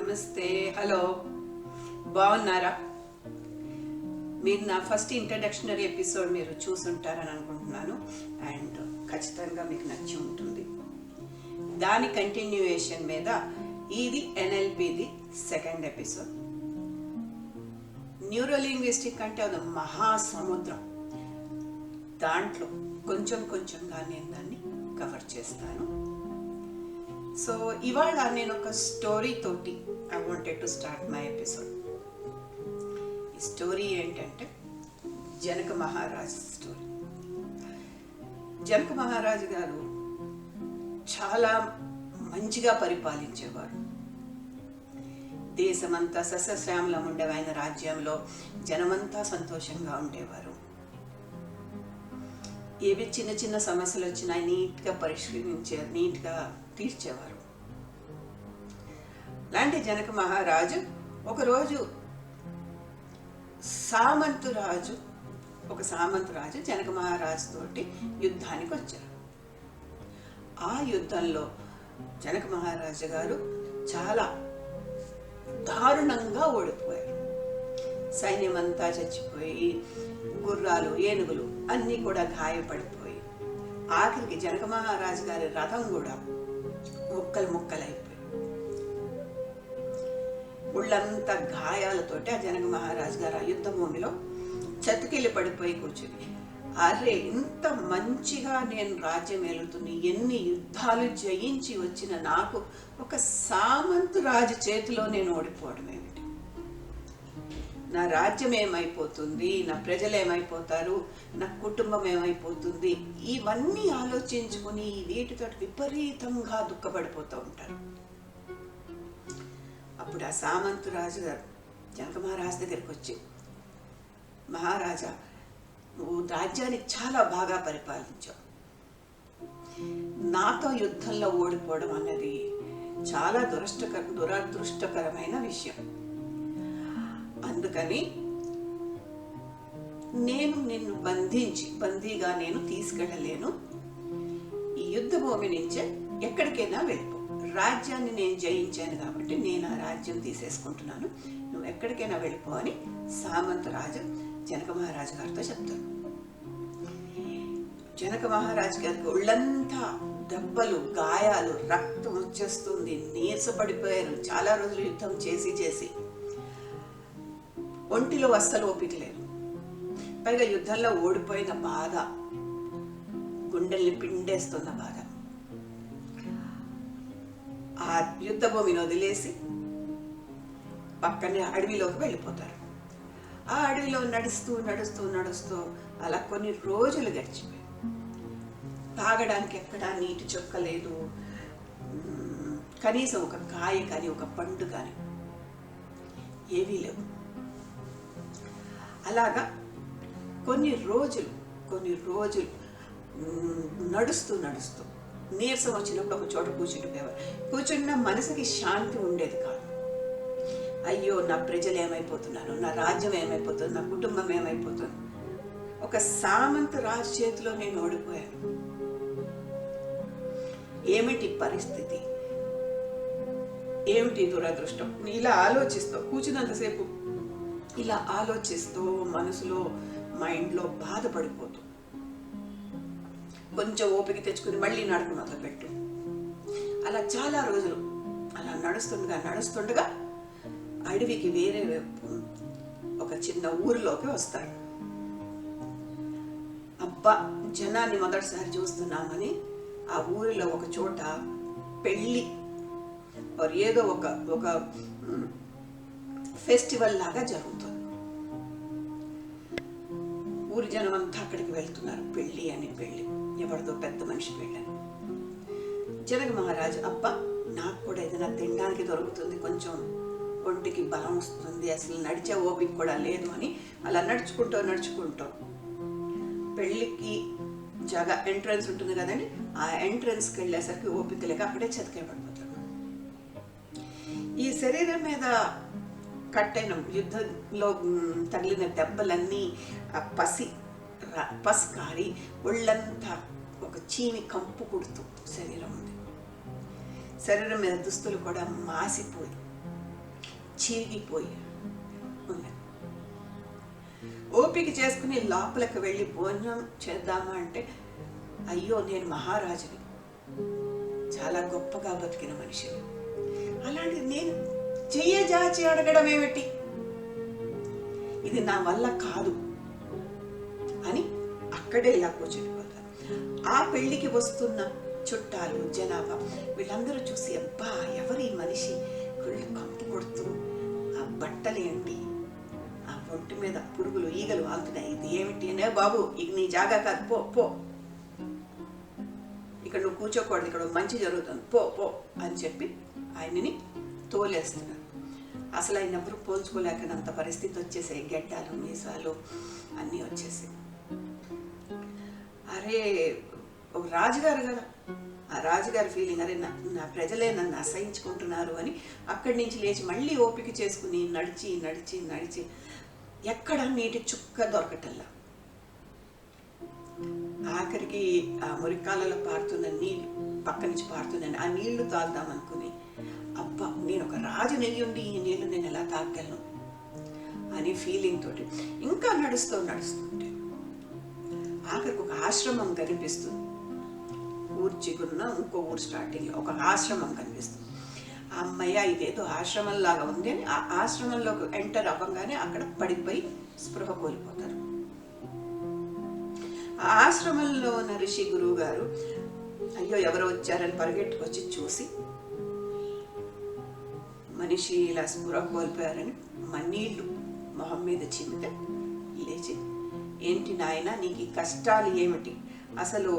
నమస్తే, హలో, బాగున్నారా? మీరు నా ఫస్ట్ ఇంట్రడక్షనరీ ఎపిసోడ్ మీరు చూసుంటారని అనుకుంటున్నాను. అండ్ ఖచ్చితంగా మీకు నచ్చి ఉంటుంది. దాని కంటిన్యూయేషన్ మీద ఇది ఎన్ఎల్పిది సెకండ్ ఎపిసోడ్. న్యూరోలింగ్విస్టిక్ అంటే అది మహాసముద్రం. దాంట్లో కొంచెం కొంచెంగా నేను దాన్ని కవర్ చేస్తాను. సో ఇవాళ నేను ఒక స్టోరీ తోటి I wanted to start my episode. ఈ స్టోరీ ఏంటంటే జనక మహారాజ్ స్టోరీ. జనక మహారాజు గారు చాలా మంచిగా పరిపాలించేవారు. దేశమంతా సస్యశ్యామలం ఉండేవి. ఆయన రాజ్యంలో జనమంతా సంతోషంగా ఉండేవారు. ఏవి చిన్న చిన్న సమస్యలు వచ్చినా నీట్గా పరిష్కరించారు, నీట్గా తీర్చేవారు. లాంటి జనక మహారాజు ఒకరోజు ఒక సామంతురాజు జనక మహారాజు తోటి యుద్ధానికి వచ్చారు. ఆ యుద్ధంలో జనక మహారాజు గారు చాలా దారుణంగా ఓడిపోయారు. సైన్యం అంతా చచ్చిపోయి, గుర్రాలు, ఏనుగులు అన్నీ కూడా గాయపడిపోయి, ఆఖరికి జనక మహారాజు గారి రథం కూడా ముక్కలైపోయి, ఒళ్ళంతా గాయాలతోటి ఆ జనక మహారాజు గారు ఆ యుద్ధ భూమిలో చతికిల్లి పడిపోయి కూర్చుని, అరే ఇంత మంచిగా నేను రాజ్యం ఏలుతుని, ఎన్ని యుద్ధాలు జయించి వచ్చిన నాకు ఒక సామంతు రాజు చేతిలో నేను ఓడిపోవడం ఏమిటి? నా రాజ్యం ఏమైపోతుంది, నా ప్రజలు ఏమైపోతారు, నా కుటుంబం ఏమైపోతుంది, ఇవన్నీ ఆలోచించుకుని వీటితో విపరీతంగా దుఃఖపడిపోతూ ఉంటారు. అప్పుడు ఆ సామంతు రాజు గారు జనక మహారాజు దగ్గరికి వచ్చి, మహారాజా, నువ్వు రాజ్యాన్ని చాలా బాగా పరిపాలించావు. నాతో యుద్ధంలో ఓడిపోవడం అన్నది చాలా దురదృష్టకరమైన విషయం. అందుకని నేను నిన్ను బందీగా నేను తీసుకెళ్ళలేను. ఈ యుద్ధ భూమి నుంచే ఎక్కడికైనా వెళ్ళిపో. రాజ్యాన్ని నేను జయించాను కాబట్టి నేను ఆ రాజ్యం తీసేసుకుంటున్నాను, నువ్వు ఎక్కడికైనా వెళ్ళిపో అని సామంతరాజు జనక మహారాజు గారితో చెప్తారు. జనక మహారాజు గారికి ఒళ్ళంతా దెబ్బలు, గాయాలు, రక్తం వచ్చేస్తుంది, నీరసపడిపోయారు. చాలా రోజులు యుద్ధం చేసి ఒంటిలో అస్సలు ఓపిక లేదు. పైగా యుద్ధంలో ఓడిపోయిన బాధ, గుండెల్ని పిండేస్తున్న బాధ. ఆ యుద్ధ భూమిని వదిలేసి పక్కనే అడవిలోకి వెళ్ళిపోతారు. ఆ అడవిలో నడుస్తూ అలా కొన్ని రోజులు గడిచిపోయి, తాగడానికి ఎక్కడా నీటి చుక్క లేదు, కనీసం ఒక కాయ కానీ ఒక పండు కానీ ఏవీ లేవు. అలాగా కొన్ని రోజులు నడుస్తూ నీరసం వచ్చినప్పుడు ఒక చోట కూర్చున్న మనసుకి శాంతి ఉండేది కాదు. అయ్యో, నా ప్రజలు ఏమైపోతున్నారు, నా రాజ్యం ఏమైపోతుంది, నా కుటుంబం ఏమైపోతుంది, ఒక సామంత రాజు చేతిలో నేను ఓడిపోయాను, ఏమిటి పరిస్థితి, ఏమిటి దురదృష్టం, ఇలా కూర్చున్నంతసేపు ఇలా ఆలోచిస్తూ మనసులో, మైండ్లో బాధపడిపోతూ కొంచెం ఓపిక తెచ్చుకుని మళ్ళీ నడక మొదలుపెట్టు. అలా చాలా రోజులు అలా నడుస్తుండగా అడవికి వేరే వైపు ఒక చిన్న ఊరిలోకి వస్తాడు. అబ్బా, జనాన్ని మొదటిసారి చూస్తున్నామని ఆ ఊరిలో ఒక చోట పెళ్ళి ఏదో ఒక ఫెస్టివల్ లాగా జరుగుతుంది. ఊరి జనం అంతా అక్కడికి వెళ్తున్నారు. పెళ్ళి ఎవరిదో పెద్ద మనిషి పెళ్ళని. జనక మహారాజు, అబ్బా, నాకు కూడా ఏదైనా తినడానికి దొరుకుతుంది, కొంచెం ఒంటికి బలం వస్తుంది, అసలు నడిచే ఓపిక కూడా లేదు అని అలా నడుచుకుంటూ పెళ్ళికి ఎంట్రన్స్ ఉంటుంది కదండి, ఆ ఎంట్రన్స్కి వెళ్ళేసరికి ఓపిక లేక అక్కడే చతికిలబడిపోతాడు. ఈ శరీరం మీద కట్టైన యుద్ధంలో తగిలిన దెబ్బలన్నీ ఆ పసి కారి ఒళ్ళంతా ఒక చీమి కంపు కుడుతూ శరీరం ఉంది. శరీరం మీద దుస్తులు కూడా మాసిపోయి చిరిగిపోయి ఉన్నది. ఓపిక చేసుకుని లోపలికి వెళ్ళి భోజనం చేద్దామా అంటే, అయ్యో నేను మహారాజుని, చాలా గొప్పగా బతికిన మనిషిని, అలాంటి నేను చెయ్యజాచి అడగడం ఏమిటి, ఇది నా వల్ల కాదు అని అక్కడే ఇలా కూర్చుండిపోతారు. ఆ పెళ్లికి వస్తున్న చుట్టాలు జనాభా వీళ్ళందరూ చూసి, అబ్బా ఎవరి మనిషి, కళ్ళు కంపు కొడుతూ, ఆ బట్టలేంటి, ఆ ఒంటి మీద పురుగులు ఈగలు వాళ్తున్నాయి, ఇది ఏమిటి అనే, బాబు ఇక నీ జాగా కాదు, పో పో, ఇక్కడ నువ్వు కూర్చోకూడదు, ఇక్కడ మంచి జరుగుతుంది, పో పో అని చెప్పి ఆయనని తోలేస్తున్నారు. అసలు ఆయన ఎవరు పోల్చుకోలేకనంత పరిస్థితి వచ్చేసాయి, గడ్డాలు మీసాలు అన్నీ వచ్చేసాయి. అరే ఒక రాజుగారు కదా, ఆ రాజుగారి ఫీలింగ్, అరే నా ప్రజలే నన్ను అసహించుకుంటున్నారు అని అక్కడి నుంచి లేచి మళ్ళీ ఓపిక చేసుకుని నడిచి నడిచి నడిచి ఎక్కడ నీటి చుక్క దొరకటల్లా. ఆఖరికి ఆ మురికాలలో పారుతున్న నీళ్ళు, పక్క నుంచి పారుతుందని ఆ నీళ్లు తాగుదాం అనుకుని, అబ్బా నేను ఒక రాజు నెయ్యుండి ఈ నీళ్లు నేను ఎలా తాగలను అని ఫీలింగ్ తోటి ఇంకా నడుస్తుంటే ఆఖరికి ఒక ఆశ్రమం కనిపిస్తుంది. ఊరు చిగురున ఇంకో ఊరు స్టార్టింగ్లో ఒక ఆశ్రమం కనిపిస్తుంది. ఆ అమ్మయ్య ఇదేదో ఆశ్రమం లాగా ఉంది అని ఆ ఆశ్రమంలోకి ఎంటర్ అవ్వగానే అక్కడ పడిపోయి స్పృహ కోల్పోతారు. ఆ ఆశ్రమంలో ఉన్న ఋషి గురువు గారు అయ్యో ఎవరో వచ్చారని పరిగెట్టుకొచ్చి చూసి, మనిషి ఇలా స్పృహ కోల్పోయారని నీళ్లు మొహం మీద చిమ్మితే లేచి, ఏంటి నాయన నీకు ఈ కష్టాలు ఏమిటి, అసలు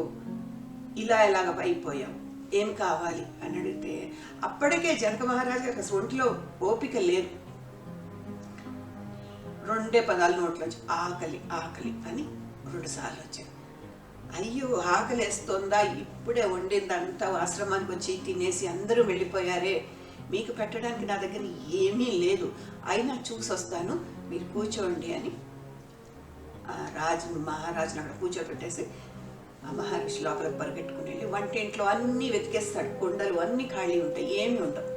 ఇలా ఎలాగ అయిపోయావు, ఏం కావాలి అని అడిగితే అప్పటికే జనక మహారాజు గారికి అసలు ఒంట్లో ఓపిక లేదు. 2 పదాలు నోట్లోంచి ఆకలి ఆకలి అని 2 సార్లు వచ్చాయి. అయ్యో ఆకలేస్తుందా, ఇప్పుడే వండిందంతా ఆశ్రమానికి వచ్చి తినేసి అందరూ వెళ్ళిపోయారే, మీకు పెట్టడానికి నా దగ్గర ఏమీ లేదు, అయినా చూసి వస్తాను, మీరు కూర్చోండి అని మహారాజుని అక్కడ కూర్చోబెట్టేసి ఆ మహర్షి లోపలికి పరిగెట్టుకుని వెళ్ళి వంటింట్లో అన్నీ వెతికేస్తాడు. కుండలు అన్నీ ఖాళీ ఉంటాయి, ఏమీ ఉండవు.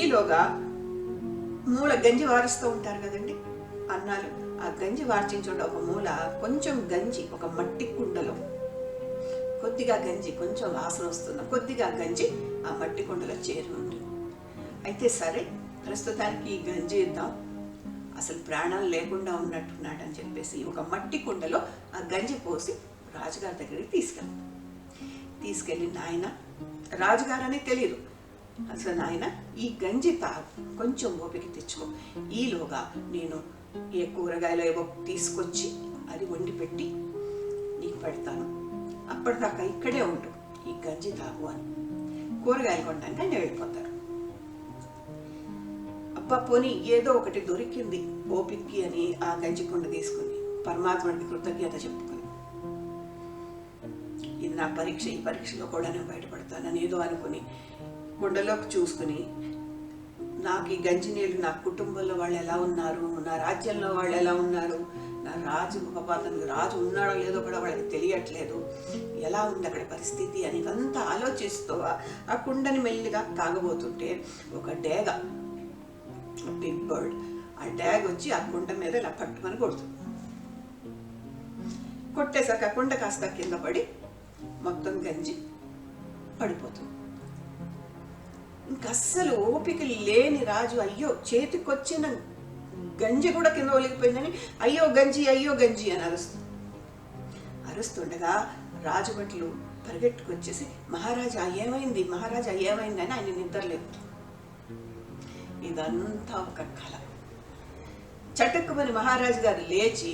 ఈలోగా మూల గంజి వారుస్తూ ఉంటారు కదండి అన్నాలు, ఆ గంజి వార్చించడం ఒక మూల కొంచెం గంజి ఒక మట్టి కుండలో, కొద్దిగా గంజి కొంచెం వాసన వస్తుంది, కొద్దిగా గంజి ఆ మట్టి కుండలో చేరి ఉంటుంది. అయితే సరే ప్రస్తుతానికి ఈ గంజి ఇద్దాం, అసలు ప్రాణాలు లేకుండా ఉన్నట్టున్నాడని చెప్పేసి ఒక మట్టి కుండలో ఆ గంజి పోసి రాజుగారి దగ్గరికి తీసుకెళ్ళి నాయన, రాజుగారనే తెలియదు అసలు, నాయన ఈ గంజి తాగు, కొంచెం ఓపిక తెచ్చుకో, ఈలోగా నేను ఏ కూరగాయలు ఏవో తీసుకొచ్చి అది వండి పెట్టి నీకు పెడతాను, అప్పటిదాకా ఇక్కడే ఉండు, ఈ గంజి తాగు అని కూరగాయలు కొనడానికి ఆయన వెళ్ళిపోతారు. అబ్బా పోనీ ఏదో ఒకటి దొరికింది ఓపిక్కి అని ఆ గంజి కుండ తీసుకుని పరమాత్ముడికి కృతజ్ఞత చెప్పుకుని, ఇది నా పరీక్ష, ఈ పరీక్షలో కూడా నేను బయటపడతానని ఏదో అనుకుని కుండలోకి చూసుకుని, నాకు ఈ గంజి నీళ్ళు నా కుటుంబంలో వాళ్ళు ఎలా ఉన్నారు, నా రాజ్యంలో వాళ్ళు ఎలా ఉన్నారు, నా రాజు అతనికి రాజు ఉన్నాడో లేదో కూడా వాళ్ళకి తెలియట్లేదు, ఎలా ఉంది అక్కడ పరిస్థితి అని అంతా ఆలోచిస్తూ ఆ కుండని మెల్లిగా తాగబోతుంటే ఒక డేగ, బిగ్ బర్డ్, ఆ డ్యాగ్ వచ్చి ఆ కుండ మీద ఇలా పట్టుమని కొడుతుంది. కొట్టేశాక ఆ కుండ కాస్త కింద పడి మొత్తం గంజి పడిపోతుంది. ఇంకస్సలు ఓపిక లేని రాజు అయ్యో చేతికొచ్చిన గంజి కూడా కింద ఒలిగిపోయిందని అయ్యో గంజి అని అరుస్తుండగా రాజభటులు పరిగెట్టుకొచ్చేసి మహారాజా ఏమైంది అని ఆయన నిద్రలేదు. ఇదంతా ఒక కళ. చటుక్కుమని మహారాజు గారు లేచి,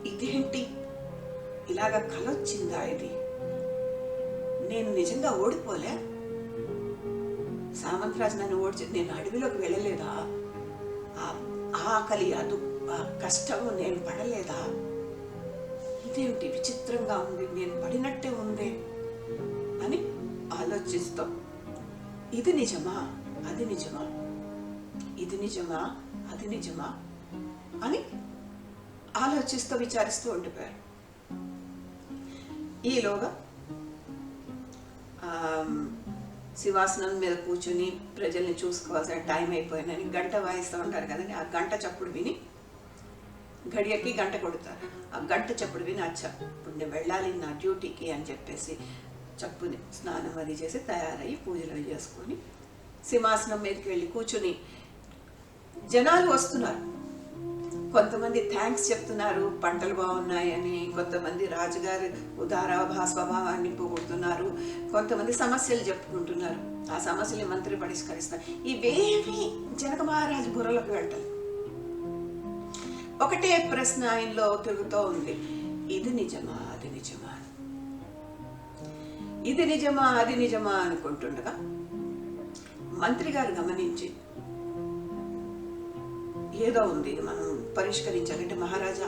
ఇదేంటి ఇలాగ కళ వచ్చిందా, ఇది నేను నిజంగా ఓడిపోలే, సామంతరాజు నన్ను ఓడిచి నేను అడవిలోకి వెళ్ళలేదా, ఆకలి అది ఆ కష్టము నేను పడలేదా, ఇదేమిటి విచిత్రంగా ఉంది, నేను పడినట్టే ఉంది అని ఆలోచిస్తాం. ఇది నిజమా, అది నిజమా, ఇది నిజమా, అది నిజమా అని ఆలోచిస్తూ విచారిస్తూ ఉండిపోయారు. ఈలోగా శివాసనం మీద కూర్చుని ప్రజల్ని చూసుకోవాల్సిన టైం అయిపోయిందని గంట వాయిస్తూ ఉంటారు కదండి. ఆ గంట చప్పుడు విని గడియకి గంట కొడతారు. ఆ గంట చప్పుడు విని అచ్చా ఇప్పుడు నేను వెళ్ళాలి నా డ్యూటీకి అని చెప్పేసి చప్పుని స్నానం అది చేసి తయారయ్యి పూజలు చేసుకొని సింహాసనం మీదకి వెళ్ళి కూర్చుని జనాలు వస్తున్నారు. కొంతమంది థ్యాంక్స్ చెప్తున్నారు, పంటలు బాగున్నాయని. కొంతమంది రాజుగారి ఉదార స్వభావాన్ని పొగుడుతున్నారు. కొంతమంది సమస్యలు చెప్పుకుంటున్నారు. ఆ సమస్యలు మంత్రి పరిష్కరిస్తారు. ఇవేవి జనక మహారాజు బుర్రలోకి వెళ్ళాలి. ఒకటే ప్రశ్న ఆయనలో తిరుగుతూ ఉంది, ఇది నిజమా అది నిజమా, ఇది నిజమా అది నిజమా అనుకుంటుండగా మంత్రి గారు గమనించి ఏదో ఉంది మనం పరిష్కరించాలంటే మహారాజా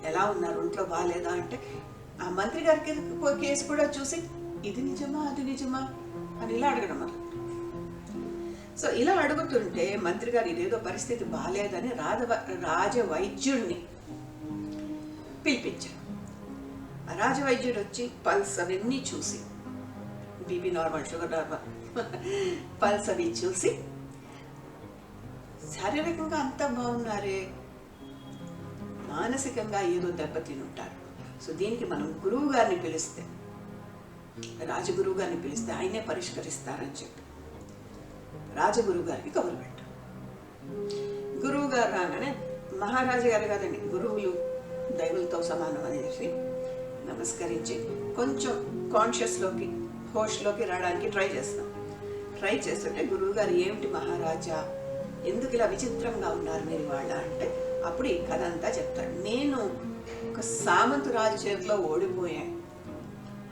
ఎలా ఉన్నారు, ఒంట్లో బాగాలేదా అంటే ఆ మంత్రి గారికి కేసు కూడా చూసి ఇది నిజమా అది నిజమా అని ఇలా అడగడం వల్ల. సో ఇలా అడుగుతుంటే మంత్రి గారు ఇదేదో పరిస్థితి బాగాలేదని రాజవైద్యుడిని పిలిపించారు. రాజవైద్యుడు వచ్చి పల్స్ అవన్నీ చూసి BP normal, sugar normal, pulse అవి చూసి శారీరకంగా అంతా బాగున్నారే, మానసికంగా ఏదో దెబ్బతిని ఉంటారు. సో దీనికి మనం గురువు గారిని పిలిస్తే, రాజగురువు గారిని పిలిస్తే ఆయనే పరిష్కరిస్తారని చెప్పి రాజగురువు గారికి కబురు పెట్టారు. గురువు గారు రాగానే మహారాజు గారు కాదండి, గురువులు దైవులతో సమానం అనేసి నమస్కరించి కొంచెం కాన్షియస్లోకి హోష్లోకి రావడానికి ట్రై చేస్తుంటే గురువు గారు ఏమిటి మహారాజా ఎందుకు ఇలా విచిత్రంగా ఉన్నారు మీరు వాళ్ళ అంటే అప్పుడు ఈ కథ అంతా చెప్తాడు. నేను ఒక సామంతు రాజు చేతిలో ఓడిపోయాను.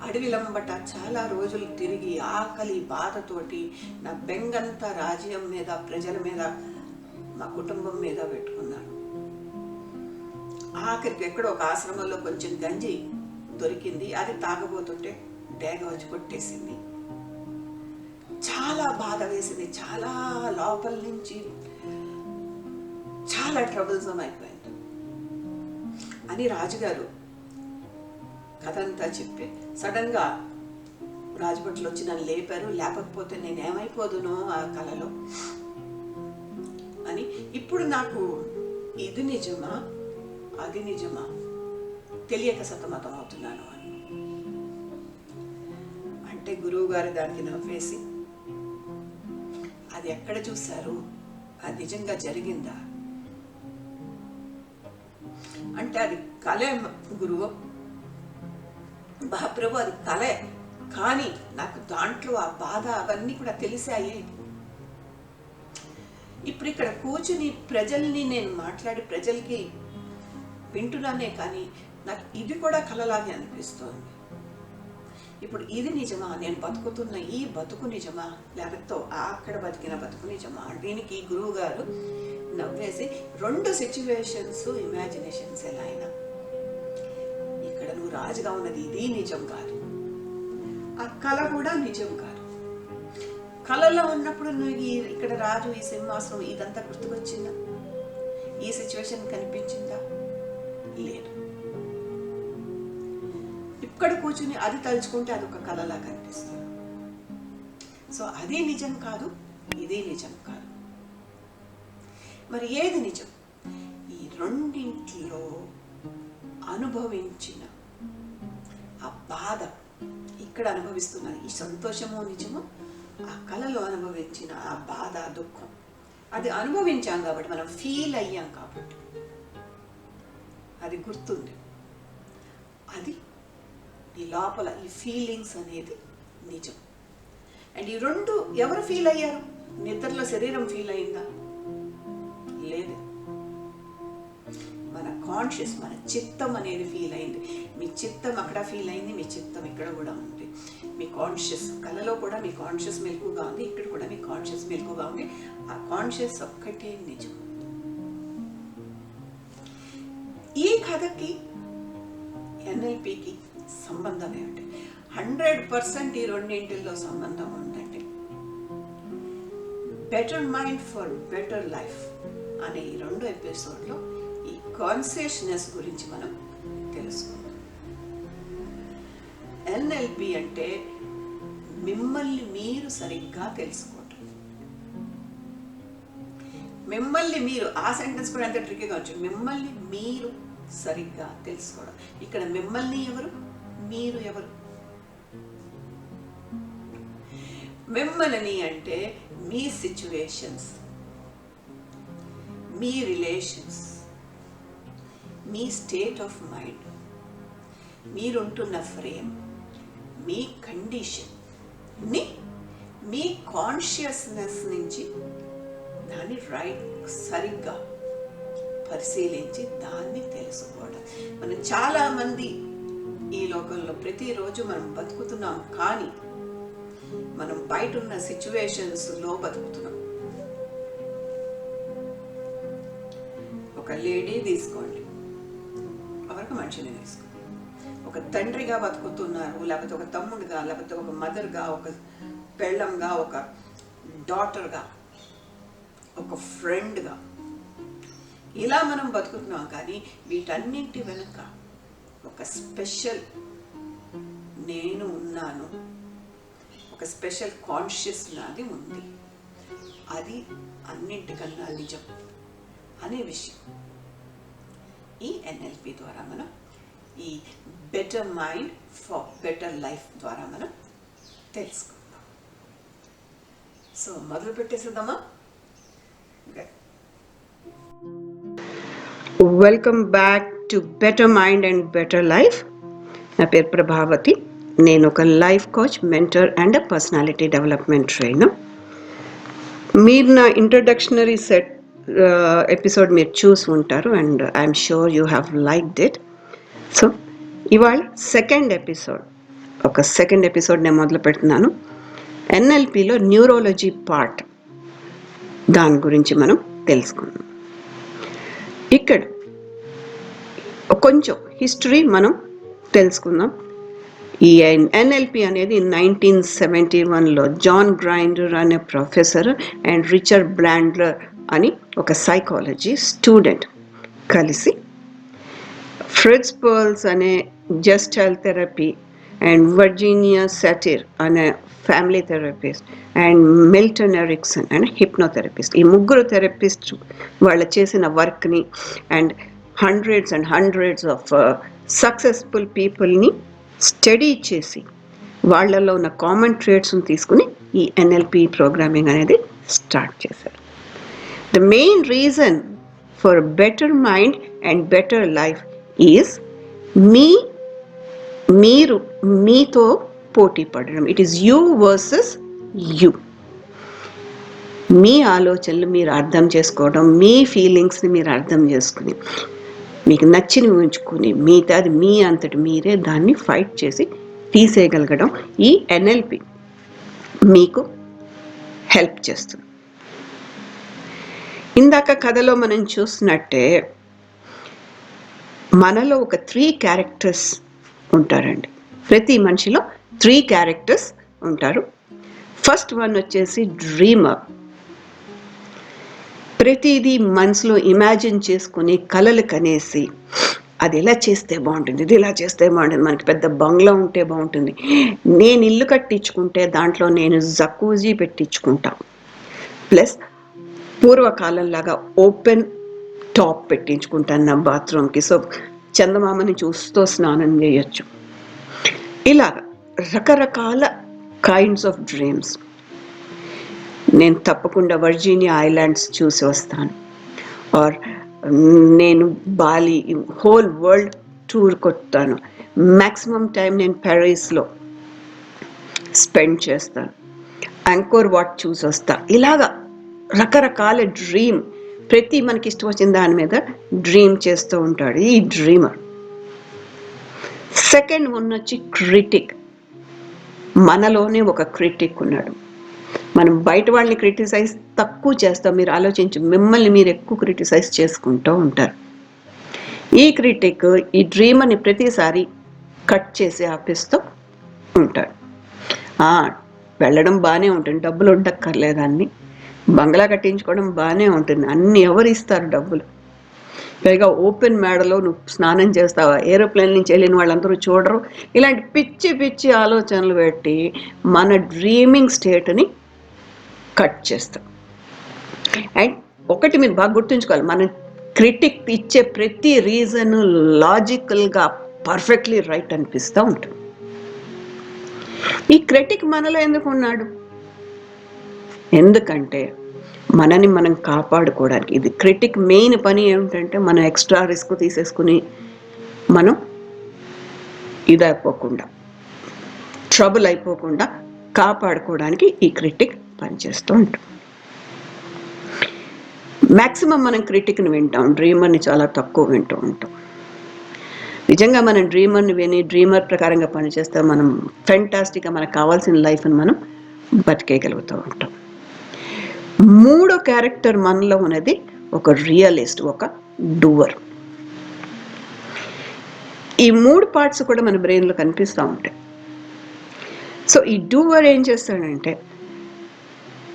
అడవిలంబట చాలా రోజులు తిరిగి ఆకలి బాధతోటి నా బెంగంతా రాజ్యం మీద, ప్రజల మీద, మా కుటుంబం మీద పెట్టుకున్నాను. ఆఖరికి ఎక్కడో ఒక ఆశ్రమంలో కొంచెం గంజి దొరికింది, అది తాగబోతుంటే డేగ వచ్చి కొట్టేసింది. చాలా బాధ వేసింది, చాలా లోపల నుంచి చాలా ట్రబుల్సమ్ అయిపోయింది అని రాజుగారు కథ అంతా చెప్పి సడన్ గా రాజభట్లు వచ్చి నన్ను లేపారు, లేపకపోతే నేనేమైపోదునో ఆ కళలో అని. ఇప్పుడు నాకు ఇది నిజమా అది నిజమా తెలియక సతమతం అవుతున్నాను అని అంటే గురువు గారు దానికి నవ్వేసి అది ఎక్కడ చూశారు, అది నిజంగా జరిగిందా అంటే అది కలే గురువు, మహాప్రభు అది కలే, కానీ నాకు దాంట్లో ఆ బాధ అవన్నీ కూడా తెలిసాయి. ఇప్పుడు ఇక్కడ కూర్చుని ప్రజల్ని నేను మాట్లాడి ప్రజలకి వింటున్నానే కానీ నాకు ఇది కూడా కలలాగే అనిపిస్తోంది. ఇప్పుడు ఇది నిజమా, నేను బతుకుతున్న ఈ బతుకు నిజమా, లేకపోతే అక్కడ బతికిన బతుకు నిజమా? దీనికి గురువు గారు నవ్వేసి 2 సిచ్యువేషన్స్ ఇమాజినేషన్స్ ఎలా అయినా ఇక్కడ నువ్వు రాజుగా ఉన్నది ఇది నిజం కాదు, ఆ కళ కూడా నిజం కాదు. కళలో ఉన్నప్పుడు నువ్వు ఇక్కడ రాజు, ఈ సింహాసనం ఇదంతా గుర్తుకొచ్చిందా, ఈ సిచ్యువేషన్ కనిపించిందా? లేదు. ఇక్కడ కూర్చుని అది తలుచుకుంటే అదొక కళలా కనిపిస్తుంది. సో అది నిజం కాదు, ఇది నిజం కాదు. మరి ఏది నిజం? ఈ రెండింటిలో అనుభవించిన ఆ బాధ, ఇక్కడ అనుభవిస్తున్న ఈ సంతోషము నిజము, ఆ కళలో అనుభవించిన ఆ బాధ దుఃఖం అది అనుభవించాం కాబట్టి, మనం ఫీల్ అయ్యాం కాబట్టి అది గుర్తుంది. అది ఈ లోపల ఈ ఫీలింగ్స్ అనేది నిజం. అండ్ ఈ 2 ఎవరు ఫీల్ అయ్యారు? నిద్రలో శరీరం ఫీల్ అయిందా? లేదు. మన కాన్షియస్, మన చిత్తం అనేది ఫీల్ అయింది. మీ చిత్తం అక్కడ ఫీల్ అయింది, మీ చిత్తం ఇక్కడ కూడా ఉంది. మీ కాన్షియస్ కళలో కూడా మీ కాన్షియస్ మెలకుగా ఉంది, ఇక్కడ కూడా మీ కాన్షియస్ మెలకుగా ఉంది. ఆ కాన్షియస్ ఒక్కటే నిజం. ఈ కథకి ఎన్ఎల్పికి సంబంధం ఏమిటి? 100% ఈ రెండింటిలో సంబంధం ఉందండి. Better mind for better life అనే ఈ 2 ఎపిసోడ్లో ఈ కాన్షియస్నెస్ గురించి మనం తెలుసుకుందాం. ఎన్ఎల్పి అంటే మిమ్మల్ని మీరు సరిగ్గా తెలుసుకోవటం. మిమ్మల్ని మీరు, ఆ సెంటెన్స్ కూడా ఎంత ట్రిక్కీగా వచ్చింది. మిమ్మల్ని మీరు సరిగ్గా తెలుసుకోవడం. ఇక్కడ మిమ్మల్ని ఎవరు, మీరు ఎవరు? మిమ్మల్ని అంటే మీ సిచ్యువేషన్స్, మీ రిలేషన్స్, మీ స్టేట్ ఆఫ్ మైండ్, మీరుంటున్న ఫ్రేమ్, మీ కండిషన్ని మీ కాన్షియస్నెస్ నుంచి దాన్ని సరిగ్గా పరిశీలించి దాన్ని తెలుసుకోవడం. మనం చాలామంది ఈ లోకంలో ప్రతిరోజు మనం బతుకుతున్నాం, కానీ మనం బయట ఉన్న సిచ్యువేషన్స్లో బతుకుతున్నాం. ఒక లేడీ తీసుకోండి, ఎవరికి మనిషిని తీసుకోండి, ఒక తండ్రిగా బతుకుతున్నారు, లేకపోతే ఒక తమ్ముడుగా, లేకపోతే ఒక మదర్గా, ఒక పెళ్ళంగా, ఒక డాటర్గా, ఒక ఫ్రెండ్గా, ఇలా మనం బతుకుతున్నాం. కానీ వీటన్నింటి వెనుక ఒక స్పెషల్ నేను ఉన్నాను, ఒక స్పెషల్ కాన్షియస్ నాది ఉంది. అది అన్నింటికన్నా నిజం అనే విషయం ఈ ఎన్ఎల్పి ద్వారా మనం, ఈ better mind for better life ద్వారా మనం తెలుసుకుందాం. సో మొదలు పెట్టేసేద్దామా? Welcome back to better mind and better life. నా పేరు ప్రభావతి. నేను ఒక life coach, mentor and personality development trainer. మీరు నా ఇంట్రడక్షనరీ ఎపిసోడ్ మీరు చూసి ఉంటారు, and I'm sure you have liked it. So ఇవాళ సెకండ్ ఎపిసోడ్ నేను మొదలు పెడుతున్నాను. ఎన్ఎల్పిలో న్యూరాలజీ పార్ట్, దాని గురించి మనం తెలుసుకుందాం. ఇక్కడ కొంచెం హిస్టరీ మనం తెలుసుకుందాం. ఈ ఎన్ఎల్పి అనేది 1971లో జాన్ గ్రైండర్ అనే ప్రొఫెసర్ అండ్ రిచర్డ్ బ్లాండ్లర్ అని ఒక సైకాలజీ స్టూడెంట్ కలిసి ఫ్రిట్జ్ పర్ల్స్ అనే gestalt therapy and Virginia Satir అనే family therapist and Milton Erickson and hypnotherapist, ఈ ముగ్గురు థెరపిస్ట్ వాళ్ళు చేసిన వర్క్ని అండ్ హండ్రెడ్స్ ఆఫ్ సక్సెస్ఫుల్ పీపుల్ని స్టడీ చేసి వాళ్ళల్లో ఉన్న కామన్ ట్రేట్స్ని తీసుకుని ఈ ఎన్ఎల్పి ప్రోగ్రామింగ్ అనేది స్టార్ట్ చేశారు. The main reason for better mind and better life is మీరు మీతో పోటీ పడడం. It is you versus you. మీ ఆలోచనలు మీరు అర్థం చేసుకోవడం, మీ ఫీలింగ్స్ని మీరు అర్థం చేసుకుని మీకు నచ్చినవి ఉంచుకుని మిగతాది మీ అంతటి మీరే దాన్ని ఫైట్ చేసి తీసేయగలగడం ఈ ఎన్ఎల్పి మీకు హెల్ప్ చేస్తుంది. ఇందాక కథలో మనం చూసినట్టే మనలో ఒక 3 క్యారెక్టర్స్ ఉంటారండి. ప్రతి మనిషిలో 3 క్యారెక్టర్స్ ఉంటారు. ఫస్ట్ వన్ వచ్చేసి డ్రీమర్. ప్రతిదీ మనసులో ఇమాజిన్ చేసుకుని కలలు కనేసి అది ఎలా చేస్తే బాగుంటుంది, ఇది ఎలా చేస్తే బాగుంటుంది, మనకి పెద్ద బంగ్లా ఉంటే బాగుంటుంది, నేను ఇల్లు కట్టించుకుంటే దాంట్లో నేను జకూజీ పెట్టించుకుంటా, ప్లస్ పూర్వకాలంలాగా ఓపెన్ టాప్ పెట్టించుకుంటాను నా బాత్రూమ్కి, సో చందమామని చూస్తూ స్నానం చేయొచ్చు. ఇలాగ రకరకాల కైండ్స్ ఆఫ్ డ్రీమ్స్. నేను తప్పకుండా వర్జీనియా ఐలాండ్స్ చూసి వస్తాను, ఆర్ నేను బాలి హోల్ వరల్డ్ టూర్ కొట్టాను, మ్యాక్సిమం టైం నేను ప్యారిస్లో స్పెండ్ చేస్తాను, యాంకోర్ వాట్ చూసి వస్తా. ఇలాగా రకరకాల డ్రీమ్, ప్రతి మనకి ఇష్టం వచ్చిన దాని మీద డ్రీమ్ చేస్తూ ఉంటాడు ఈ డ్రీమర్. సెకండ్ వన్ వచ్చి క్రిటిక్. మనలోనే ఒక క్రిటిక్ ఉన్నాడు. మనం బయట వాళ్ళని క్రిటిసైజ్ తక్కువ చేస్తాం. మీరు ఆలోచించి మిమ్మల్ని మీరు ఎక్కువ క్రిటిసైజ్ చేసుకుంటూ ఉంటారు. ఈ క్రిటిక్ ఈ డ్రీమర్ని ప్రతిసారి కట్ చేసి ఆపిస్తూ ఉంటాడు. వెళ్ళడం బాగానే ఉంటుంది, డబ్బులు ఉండక్కర్లేదు, అన్ని బంగ్లా కట్టించుకోవడం బాగానే ఉంటుంది, అన్ని ఎవరు ఇస్తారు డబ్బులు, పైగా ఓపెన్ మేడలో నువ్వు స్నానం చేస్తావా, ఏరోప్లేన్ నుంచి వెళ్ళిన వాళ్ళందరూ చూడరు, ఇలాంటి పిచ్చి పిచ్చి ఆలోచనలు పెట్టి మన డ్రీమింగ్ స్టేట్ని కట్ చేస్తాం. అండ్ ఒకటి మీరు బాగా గుర్తుంచుకోవాలి, మన క్రిటిక్ ఇచ్చే ప్రతి రీజన్ లాజికల్గా పర్ఫెక్ట్లీ రైట్ అనిపిస్తూ ఉంటుంది. ఈ క్రిటిక్ మనలో ఎందుకు ఉన్నాడు? ఎందుకంటే మనని మనం కాపాడుకోవడానికి. ఇది క్రిటిక్ మెయిన్ పని ఏమిటంటే మనం ఎక్స్ట్రా రిస్క్ తీసేసుకుని మనం ఇదైపోకుండా, ట్రబుల్ అయిపోకుండా కాపాడుకోవడానికి ఈ క్రిటిక్ పనిచేస్తూ ఉంటుంది. మ్యాక్సిమం మనం క్రిటిక్ని వింటాం, డ్రీమర్ని చాలా తక్కువ వింటూ ఉంటాం. నిజంగా మనం డ్రీమర్ని విని డ్రీమర్ ప్రకారంగా పనిచేస్తే మనం ఫెంటాస్టిక్గా మనకు కావాల్సిన లైఫ్ని మనం బతికేయగలుగుతూ ఉంటాం. మూడో క్యారెక్టర్ మనలో ఉన్నది ఒక రియలిస్ట్, ఒక డూవర్. ఈ 3 పార్ట్స్ కూడా మన బ్రెయిన్లో కనిపిస్తూ ఉంటాయి. సో ఈ డూవర్ ఏం చేస్తాడంటే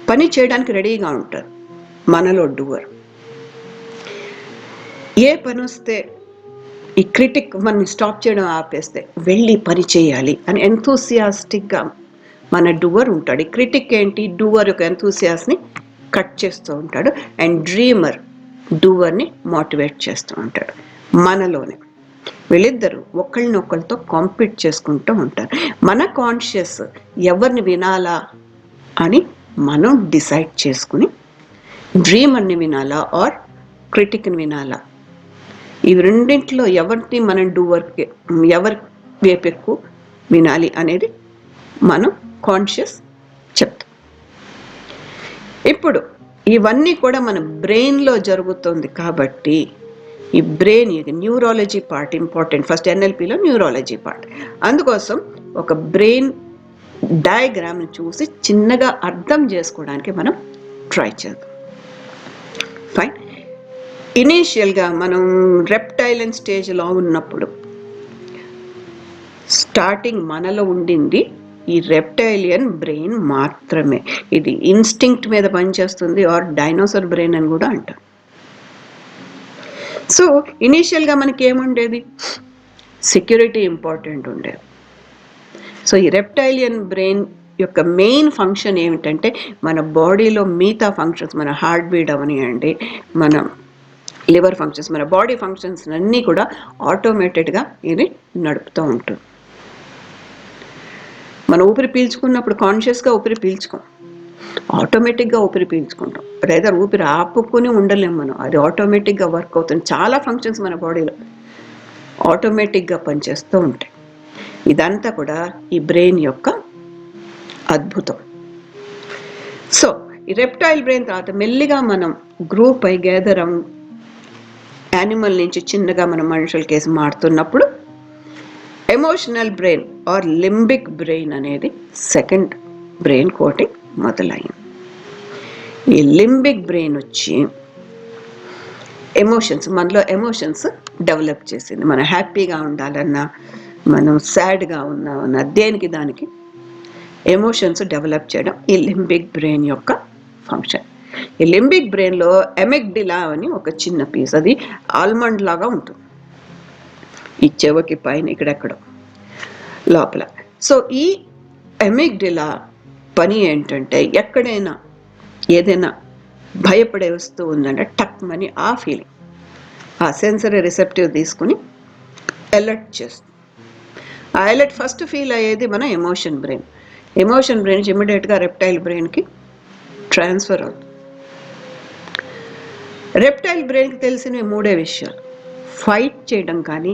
పని చేయడానికి రెడీగా ఉంటారు. మనలో డూవర్ ఏ పని వస్తే ఈ క్రిటిక్ మనని స్టాప్ చేయడం ఆపేస్తే వెళ్ళి పని చేయాలి అని ఎంతూసియాస్టిక్గా మన డూవర్ ఉంటాడు. ఈ క్రిటిక్ ఏంటి, డూవర్ యొక్క ఎంతూసియాస్ని కట్ చేస్తూ ఉంటాడు. అండ్ డ్రీమర్ డూవర్ని మోటివేట్ చేస్తూ ఉంటాడు. మనలోనే వీళ్ళిద్దరూ ఒకళ్ళనొకళ్ళతో కాంపీట్ చేసుకుంటూ ఉంటారు. మన కాన్షియస్ ఎవరిని వినాలా అని మనం డిసైడ్ చేసుకుని డ్రీమర్ని వినాలా ఆర్ క్రిటిక్ని వినాలా, ఇవి రెండింటిలో ఎవరిని మనం డూవర్కి, ఎవరి వైపు ఎక్కువ వినాలి అనేది మనం కాన్షియస్ చెప్తాం. ఇప్పుడు ఇవన్నీ కూడా మన బ్రెయిన్లో జరుగుతుంది కాబట్టి ఈ బ్రెయిన్, ఇది న్యూరాలజీ పార్ట్ ఇంపార్టెంట్. ఫస్ట్ ఎన్ఎల్పిలో న్యూరాలజీ పార్ట్. అందుకోసం ఒక బ్రెయిన్ డయాగ్రామ్ని చూసి చిన్నగా అర్థం చేసుకోవడానికి మనం ట్రై చేద్దాం. ఫైన్. ఇనీషియల్గా మనం రెప్టైలియన్ స్టేజ్లో ఉన్నప్పుడు స్టార్టింగ్ మనలో ఉండింది ఈ రెప్టైలియన్ బ్రెయిన్ మాత్రమే. ఇది ఇన్స్టింక్ట్ మీద పనిచేస్తుంది, ఆర్ డైనోసార్ బ్రెయిన్ అని కూడా అంటారు. సో ఇనీషియల్గా మనకి ఏముండేది, సెక్యూరిటీ ఇంపార్టెంట్ ఉండేది. సో ఈ రెప్టైలియన్ బ్రెయిన్ యొక్క మెయిన్ ఫంక్షన్ ఏమిటంటే మన బాడీలో మిగతా ఫంక్షన్స్, మన హార్ట్ బీట్ అవనివ్వండి, మన లివర్ ఫంక్షన్స్, మన బాడీ ఫంక్షన్స్ అన్నీ కూడా ఆటోమేటెడ్గా ఇది నడుపుతూ ఉంటుంది. మనం ఊపిరి పీల్చుకున్నప్పుడు కాన్షియస్గా ఊపిరి పీల్చుకోం, ఆటోమేటిక్గా ఊపిరి పీల్చుకుంటాం. లేదా ఊపిరి ఆపుకొని ఉండలేము మనం, అది ఆటోమేటిక్గా వర్క్ అవుతుంది. చాలా ఫంక్షన్స్ మన బాడీలో ఆటోమేటిక్గా పనిచేస్తూ ఉంటాయి. ఇదంతా కూడా ఈ బ్రెయిన్ యొక్క అద్భుతం. సో ఈ రెప్టైల్ బ్రెయిన్ తర్వాత మెల్లిగా మనం గ్రూప్ అయి గ్యాదర్ యానిమల్ నుంచి చిన్నగా మనం మనుషుల కేసు మారుతున్నప్పుడు emotional brain or limbic brain అనేది సెకండ్ బ్రెయిన్ కోటి మొదలైంది. ఈ లింబిక్ బ్రెయిన్ వచ్చి ఎమోషన్స్, మనలో ఎమోషన్స్ డెవలప్ చేసింది. మనం హ్యాపీగా ఉండాలన్నా, మనం సాడ్గా ఉన్నామన్నా, దేనికి దానికి ఎమోషన్స్ డెవలప్ చేయడం ఈ లింబిక్ బ్రెయిన్ యొక్క ఫంక్షన్. ఈ లింబిక్ బ్రెయిన్లో ఎమిగ్డిలా అని ఒక చిన్న పీస్, అది ఆల్మండ్ లాగా ఉంటుంది ఈ చెవికి పైన ఇక్కడెక్కడో లోపల. సో ఈ ఎమిగ్డిలా పని ఏంటంటే ఎక్కడైనా ఏదైనా భయపడే వస్తువు ఉందంటే టక్ మని ఆ ఫీలింగ్, ఆ సెన్సరీ రిసెప్టివ్ తీసుకుని అలర్ట్ చేస్తుంది. ఆ అలర్ట్ ఫస్ట్ ఫీల్ అయ్యేది మన ఎమోషన్ బ్రెయిన్. ఎమోషన్ బ్రెయిన్ నుంచి ఇమ్మీడియట్గా రెప్టైల్ బ్రెయిన్కి ట్రాన్స్ఫర్ అవుతుంది. రెప్టైల్ బ్రెయిన్కి తెలిసిన 3 విషయాలు: ఫైట్ చేయడం కానీ,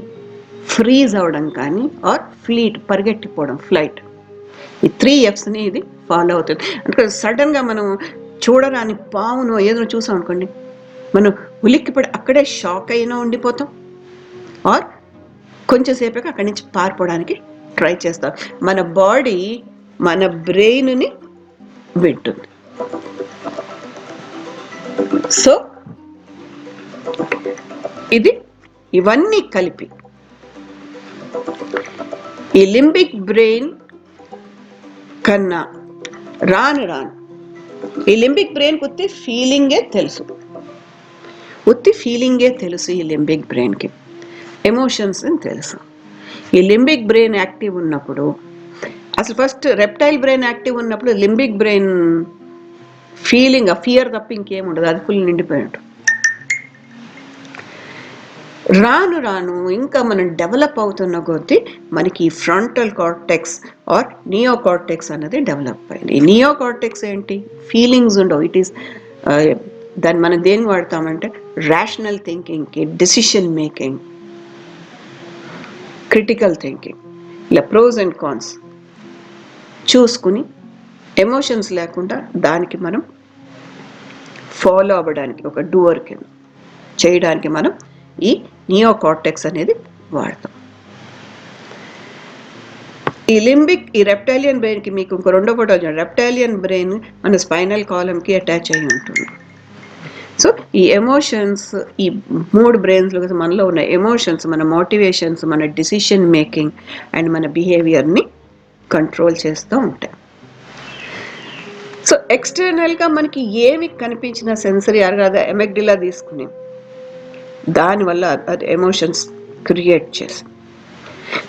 ఫ్రీజ్ అవ్వడం కానీ, ఆర్ ఫ్లీట్, పరిగెట్టిపోవడం, ఫ్లైట్. ఈ 3 Fsని ఇది ఫాలో అవుతుంది. అందుకని సడన్గా మనం చూడరాని పావును ఏదో చూసాం అనుకోండి, మనం ఉలిక్కిపడి అక్కడే షాక్ అయినా ఉండిపోతాం, ఆర్ కొంచెం సేపగా అక్కడి నుంచి పారిపోవడానికి ట్రై చేస్తాం. మన బాడీ మన బ్రెయిన్ని వింటుంది. సో ఇది ఇవన్నీ కలిపి ఈ లింబిక్ బ్రెయిన్ కన్నా రాను ఈ లింబిక్ బ్రెయిన్ కొత్తే ఫీలింగే తెలుసు. ఉత్తి ఫీలింగే తెలుసు ఈ లింబిక్ బ్రెయిన్కి, ఎమోషన్స్ అని తెలుసు. ఈ లింబిక్ బ్రెయిన్ యాక్టివ్ ఉన్నప్పుడు, అసలు ఫస్ట్ రెప్టైల్ బ్రెయిన్ యాక్టివ్ ఉన్నప్పుడు లింబిక్ బ్రెయిన్ ఫీలింగ్, ఆ ఫియర్ తప్ప ఇంకేం ఉండదు, అది ఫుల్ నిండిపోయి ఉంటుంది. రాను రాను ఇంకా మనం డెవలప్ అవుతున్న కొద్దీ మనకి frontal cortex or neo cortex అనేది డెవలప్ అయింది. ఈ నియో కార్టెక్స్ ఏంటి, ఫీలింగ్స్ ఉండవు. ఇట్ ఈస్ దాన్ని మనం దేన్ని వాడతామంటే రేషనల్ థింకింగ్కి, డెసిషన్ మేకింగ్, క్రిటికల్ థింకింగ్, ఇలా ప్రోస్ అండ్ కాన్స్ చూసుకుని ఎమోషన్స్ లేకుండా దానికి మనం ఫాలో అవ్వడానికి, ఒక డూవర్ కింద చేయడానికి మనం ఈ నియో కార్టెక్స్ అనేది వాడతాం. ఈ లింబిక్, ఈ రెప్టైలియన్ బ్రెయిన్కి మీకు ఇంకో రెండో ఫోటో, రెప్టైలియన్ బ్రెయిన్ మన స్పైనల్ కాలంకి అటాచ్ అయి ఉంటుంది. సో ఈ ఎమోషన్స్, ఈ 3 బ్రెయిన్స్లో మనలో ఉన్న ఎమోషన్స్, మన మోటివేషన్స్, మన డిసిషన్ మేకింగ్ అండ్ మన బిహేవియర్ని కంట్రోల్ చేస్తూ ఉంటాయి. సో ఎక్స్టర్నల్గా మనకి ఏమి కనిపించిన సెన్సరీ అరగా ఎమెగ్డిలా తీసుకుని దానివల్ల అది ఎమోషన్స్ క్రియేట్ చేసి,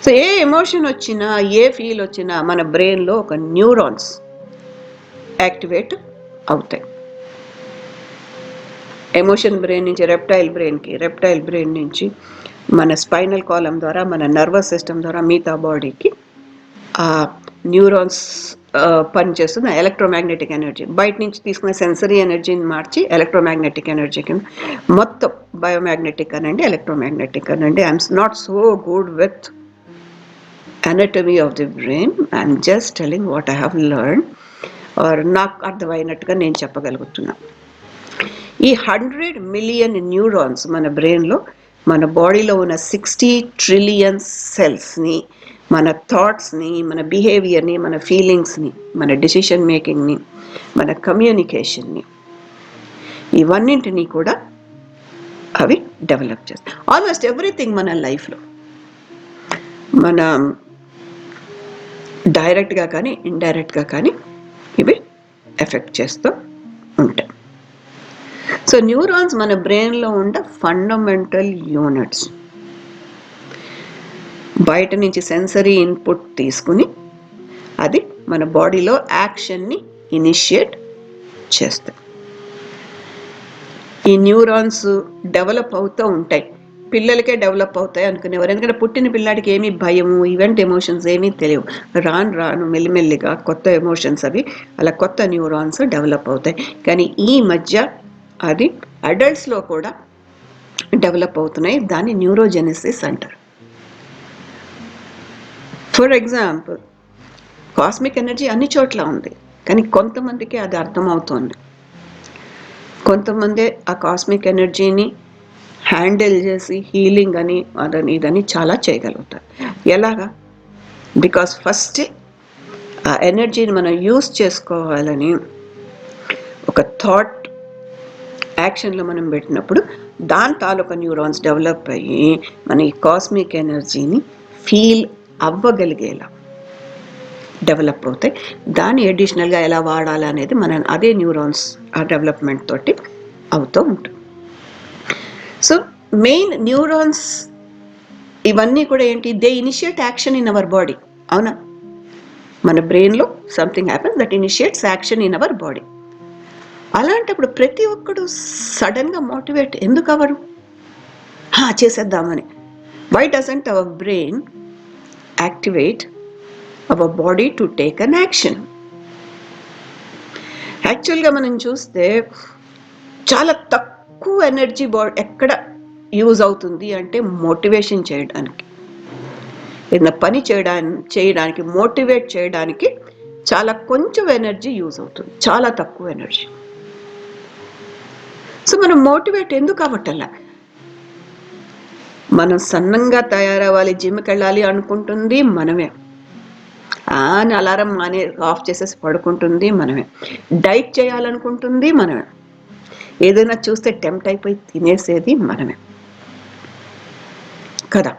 సో ఏ ఎమోషన్ వచ్చినా, ఏ ఫీల్ వచ్చినా మన బ్రెయిన్లో ఒక న్యూరాన్స్ యాక్టివేట్ అవుతాయి. ఎమోషన్ బ్రెయిన్ నుంచి రెప్టైల్ బ్రెయిన్కి, రెప్టైల్ బ్రెయిన్ నుంచి మన స్పైనల్ కాలం ద్వారా, మన నర్వస్ సిస్టమ్ ద్వారా మిగతా బాడీకి ఆ న్యూరాన్స్ పనిచేస్తున్న ఎలక్ట్రోమాగ్నెటిక్ ఎనర్జీ, బయట నుంచి తీసుకున్న సెన్సరీ ఎనర్జీని మార్చి ఎలక్ట్రోమాగ్నెటిక్ ఎనర్జీకి, మొత్తం బయోమాగ్నెటిక్ అనండి, ఎలక్ట్రోమాగ్నెటిక్ అనండి. I'm not so good with anatomy of the brain, I'm just telling what I have learned, or నాకు అర్థమైనట్టుగా నేను చెప్పగలుగుతున్నా. ఈ 100 మిలియన్ న్యూరాన్స్ మన బ్రెయిన్లో, మన బాడీలో ఉన్న 60 ట్రిలియన్ సెల్స్ని, మన థాట్స్ని, మన బిహేవియర్ని, మన ఫీలింగ్స్ని, మన డెసిషన్ మేకింగ్ని, మన కమ్యూనికేషన్ని, ఇవన్నింటినీ కూడా అవి డెవలప్ చేస్తాయి. ఆల్మోస్ట్ ఎవ్రీథింగ్ మన లైఫ్లో మన డైరెక్ట్గా కానీ ఇండైరెక్ట్గా కానీ ఇవి ఎఫెక్ట్ చేస్తూ ఉంటాయి. సో న్యూరాన్స్ మన బ్రెయిన్లో ఉండే ఫండమెంటల్ యూనిట్స్. బయట నుంచి సెన్సరీ ఇన్పుట్ తీసుకుని అది మన బాడీలో యాక్షన్ని ఇనిషియేట్ చేస్తాయి. ఈ న్యూరాన్స్ డెవలప్ అవుతూ ఉంటాయి. పిల్లలకే డెవలప్ అవుతాయి అనుకునేవారు, ఎందుకంటే పుట్టిన పిల్లాడికి ఏమీ భయము, ఈవెంట్ ఎమోషన్స్ ఏమీ తెలియవు. రాను రాను మెల్లిమెల్లిగా కొత్త ఎమోషన్స్ అవి అలా కొత్త న్యూరాన్స్ డెవలప్ అవుతాయి. కానీ ఈ మధ్య అది అడల్ట్స్లో కూడా డెవలప్ అవుతున్నాయి. దాన్ని న్యూరోజెనిసిస్ అంటారు. ఫర్ ఎగ్జాంపుల్, కాస్మిక్ ఎనర్జీ అన్ని చోట్ల ఉంది, కానీ కొంతమందికి అది అర్థమవుతుంది. కొంతమంది ఆ కాస్మిక్ ఎనర్జీని హ్యాండిల్ చేసి హీలింగ్ అని అదని ఇదని చాలా చేయగలుగుతారు. ఎలాగా? బికాస్ ఫస్ట్ ఆ ఎనర్జీని మనం యూస్ చేసుకోవాలని ఒక థాట్ యాక్షన్లో మనం పెట్టినప్పుడు దాని తాలూకా న్యూరాన్స్ డెవలప్ అయ్యి మన ఈ కాస్మిక్ ఎనర్జీని ఫీల్ అవ్వగలిగేలా డెవలప్ అవుతాయి. దాన్ని అడిషనల్గా ఎలా వాడాలి అనేది మన అదే న్యూరాన్స్ ఆ డెవలప్మెంట్ తోటి అవుతూ ఉంటుంది. సో మెయిన్ న్యూరాన్స్ ఇవన్నీ కూడా ఏంటి, they initiate action in our body. అవునా? మన బ్రెయిన్లో something happens that initiates action in our body. అలాంటప్పుడు ప్రతి ఒక్కడు సడన్గా మోటివేట్ ఎందుకు అవ్వరు? చేసేద్దామని. Why doesn't our brain activate our body to take an action? యాక్చువల్గా మనం చూస్తే చాలా తక్కువ ఎనర్జీ ఎక్కడ యూజ్ అవుతుంది అంటే మోటివేషన్ చేయడానికి, ఏదైనా పని చేయడానికి మోటివేట్ చేయడానికి చాలా కొంచెం ఎనర్జీ యూజ్ అవుతుంది, చాలా తక్కువ ఎనర్జీ. సో మనం మోటివేట్ ఎందుకు అవ్వటల్లా? మనం సన్నంగా తయారవ్వాలి, జిమ్కి వెళ్ళాలి అనుకుంటుంది మనమే, అని అలారం ఆఫ్ చేసేసి పడుకుంటుంది మనమే, డైట్ చేయాలనుకుంటుంది మనమే, ఏదైనా చూస్తే టెంప్ట్ అయిపోయి తినేసేది మనమే కదా.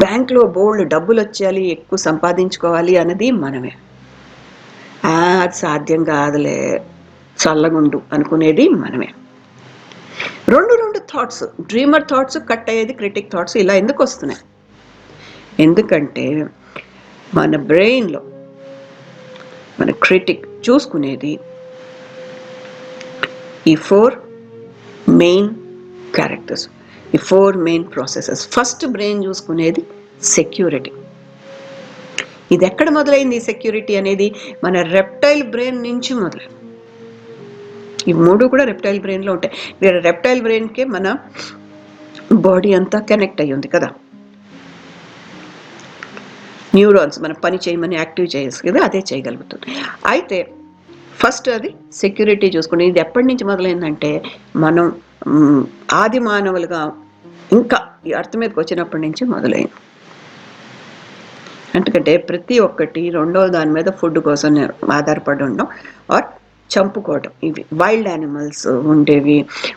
బ్యాంక్లో బోల్డ్ డబ్బులు వచ్చేయాలి, ఎక్కువ సంపాదించుకోవాలి అన్నది మనమే. అది సాధ్యం కాదులే, చల్లగుండు అనుకునేది మనమే. రెండు థాట్స్, డ్రీమర్ థాట్స్ కట్ అయ్యేది క్రిటిక్ థాట్స్ ఇలా ఎందుకు వస్తున్నాయి? ఎందుకంటే మన బ్రెయిన్లో మన క్రిటిక్ చూసుకునేది ఈ 4 మెయిన్ క్యారెక్టర్స్, ఈ 4 మెయిన్ ప్రాసెసెస్. ఫస్ట్ బ్రెయిన్ చూసుకునేది సెక్యూరిటీ. ఇది ఎక్కడ మొదలైంది ఈ సెక్యూరిటీ అనేది? మన రెప్టైల్ బ్రెయిన్ నుంచి మొదలైంది. ఈ 3 కూడా రెప్టైల్ బ్రెయిన్లో ఉంటాయి. రెప్టైల్ బ్రెయిన్కే మన బాడీ అంతా కనెక్ట్ అయ్యి ఉంది కదా, న్యూరాన్స్ మన పని చేయమని యాక్టివ్ చేసి కదా, అదే చేయగలుగుతుంది. అయితే ఫస్ట్ అది సెక్యూరిటీ చూసుకుని ఇది ఎప్పటి నుంచి మొదలైందంటే మనం ఆది మానవులుగా ఇంకా ఈ అర్థం మీదకి వచ్చినప్పటి నుంచి మొదలైంది. ఎందుకంటే ప్రతి ఒక్కటి రెండో దాని మీద ఫుడ్ కోసం ఆధారపడి ఉండడం ఆర్ చంపుకోవడం. ఇవి వైల్డ్ యానిమల్స్ ఉండేవి,